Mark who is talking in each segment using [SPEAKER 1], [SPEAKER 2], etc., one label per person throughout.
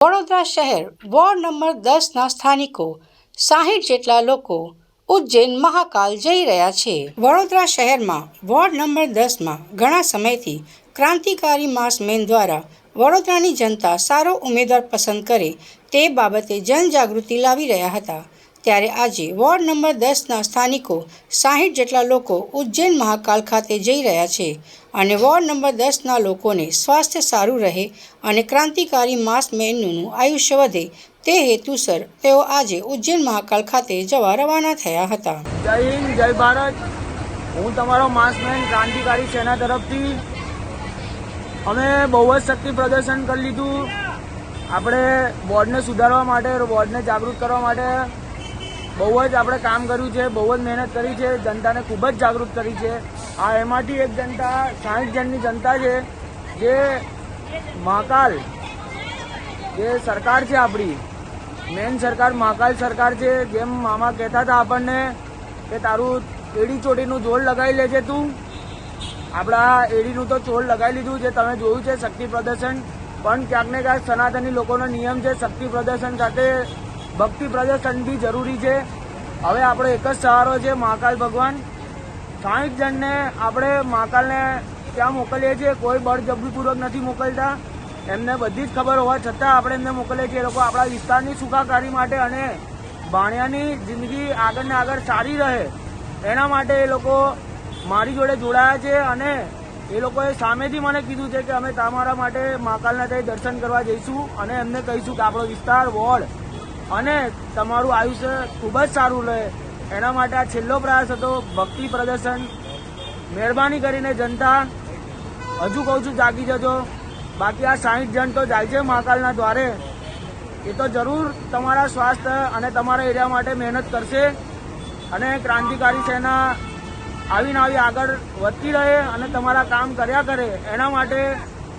[SPEAKER 1] વડોદરા શહેર ward number 10ના સ્થાનિકો 60 જેટલા લોકો ઉજ્જૈન મહાકાલ જઈ રહ્યા છે। વડોદરા શહેરમાં વોર્ડ નંબર 10માં ઘણા સમયથી ક્રાંતિકારી માસ મેન દ્વારા વડોદરાની જનતા સારો ઉમેદવાર પસંદ કરે તે બાબતે જનજાગૃતિ લાવી રહ્યા હતા। ત્યારે આજે વોર્ડ નંબર 10ના સ્થાનિકો 60 જેટલા લોકો ઉજ્જૈન મહાકાલ ખાતે જઈ રહ્યા છે અને વોર્ડ નંબર 10ના લોકોને સ્વાસ્થ્ય સારું રહે અને ક્રાંતિકારી માસ મેનનું આયુષ્ય વધે તે હેતુસર તેઓ આજે ઉજ્જૈન મહાકાલ ખાતે જવા રવાના થયા હતા।
[SPEAKER 2] જય હિન્દ, જય ભારત। હું તમારો માસ મેન ક્રાંતિકારી સેના તરફથી અમે બહુ જ શક્તિ પ્રદર્શન કરી લીધું। આપણે વોર્ડને સુધારવા માટે, વોર્ડને જાગૃત કરવા માટે બહુ જ આપણે કામ કર્યું છે, બહુ જ મહેનત કરી છે, જનતાને ખૂબ જ જાગૃત કરી છે। આ એમાંથી એક જનતા 60 જણની જનતા છે જે મહાકાલ જે સરકાર છે, આપણી મેન સરકાર મહાકાલ સરકાર છે। જેમ મામા કહેતા હતા આપણને કે તારું એડી ચોટીનું જોડ લગાવી લેજે તું, આપણા એડીનું તો ચોડ લગાવી લીધું જે તમે જોયું છે શક્તિ પ્રદર્શન। પણ ક્યાંક ને ક્યાંક સનાતની લોકોનો નિયમ છે શક્તિ પ્રદર્શન સાથે ભક્તિ પ્રદર્શન બી જરૂરી છે। હવે આપણો એક જ સહારો છે મહાકાલ ભગવાન। 60 જણને આપણે મહાકાલને ત્યાં મોકલીએ છીએ, કોઈ બળજબરીપૂર્વક નથી મોકલતા। એમને બધી જ ખબર હોવા છતાં આપણે એમને મોકલીએ છીએ। એ લોકો આપણા વિસ્તારની સુખાકારી માટે અને ભાણિયાની જિંદગી આગળ ને આગળ સારી રહે એના માટે એ લોકો મારી જોડે જોડાયા છે અને એ લોકોએ સામેથી મને કીધું છે કે અમે તમારા માટે મહાકાલના ત્યાં દર્શન કરવા જઈશું અને એમને કહીશું કે આપણો વિસ્તાર, વોર્ડ અને તમારું આયુષ્ય ખૂબ જ સારું રહે એના માટે આ છેલ્લો પ્રયાસ હતો, ભક્તિ પ્રદર્શન। મહેરબાની કરીને જનતા હજુ કહું છું જાગી જજો। બાકી આ 60 જણ તો જાય છે મહાકાલના દ્વારે, એ તો જરૂર તમારા સ્વાસ્થ્ય અને તમારા એરિયા માટે મહેનત કરશે અને ક્રાંતિકારી સેના આવીને આવી આગળ વધતી રહે અને તમારા કામ કર્યા કરે એના માટે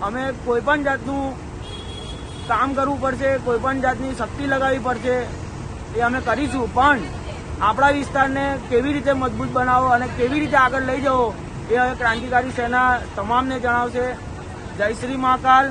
[SPEAKER 2] અમે કોઈપણ જાતનું કામ કરવું પડશે, કોઈપણ જાતની શક્તિ લગાવવી પડશે એ અમે કરીશું। પણ આપણા વિસ્તારને કેવી રીતે મજબૂત બનાવો અને કેવી રીતે આગળ લઈ જવો એ હવે ક્રાંતિકારી સેના તમામને જણાવશે। જય શ્રી મહાકાલ।